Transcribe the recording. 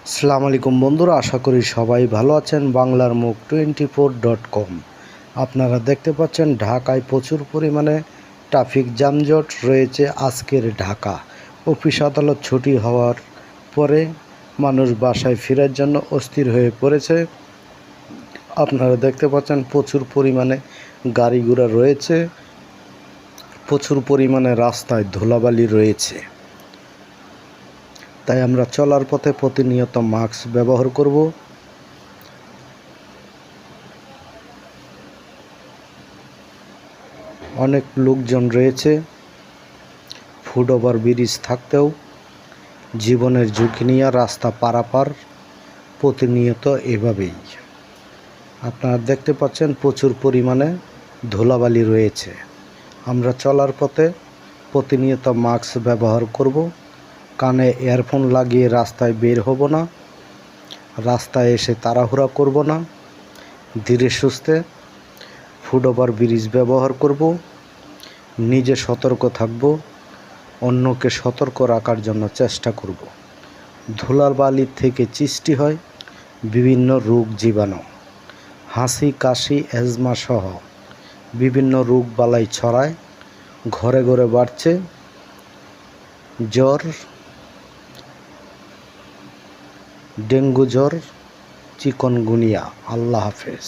আসসালামু আলাইকুম বন্ধুরা, আশা করি সবাই ভালো আছেন। বাংলার মুখ 24.com। আপনারা দেখতে পাচ্ছেন ঢাকায় প্রচুর পরিমাণে ট্রাফিক যানজট রয়েছে। আজকের ঢাকা অফিস আদালত ছুটি হওয়ার পরে মানুষ বাসায় ফেরার জন্য অস্থির হয়ে পড়েছে। আপনারা দেখতে পাচ্ছেন প্রচুর পরিমাণে গাড়ি ঘোড়া রয়েছে, প্রচুর পরিমাণে রাস্তায় ধুলাবালি রয়েছে। তাই আমরা চলার পথে প্রতিনিয়ত মাস্ক ব্যবহার করব। অনেক লোকজন রয়েছে, ফুটওভার ব্রিজ থাকতেও জীবনের ঝুঁকি নিয়ে রাস্তা পারাপার প্রতিনিয়ত এভাবেই। আপনারা দেখতে পাচ্ছেন প্রচুর পরিমাণে ধুলাবালি রয়েছে। আমরা চলার পথে প্রতিনিয়ত মাস্ক ব্যবহার করব। কানে ইয়ারফোন লাগিয়ে রাস্তায় বের হব না, রাস্তায় এসে তাড়াহুড়া করব না, ধীরে সুস্থে ফুটওভার ব্রিজ ব্যবহার করব। নিজে সতর্ক থাকব, অন্যকে সতর্ক রাখার জন্য চেষ্টা করব। ধুলাবালির থেকে সৃষ্টি হয় বিভিন্ন রোগ জীবাণু, হাঁচি কাশি অ্যাজমা সহ বিভিন্ন রোগ বালাই ছড়ায়। ঘরে ঘরে বাড়ছে জ্বর, ডেঙ্গু জ্বর, চিকনগুনিয়া। আল্লাহ হাফেজ।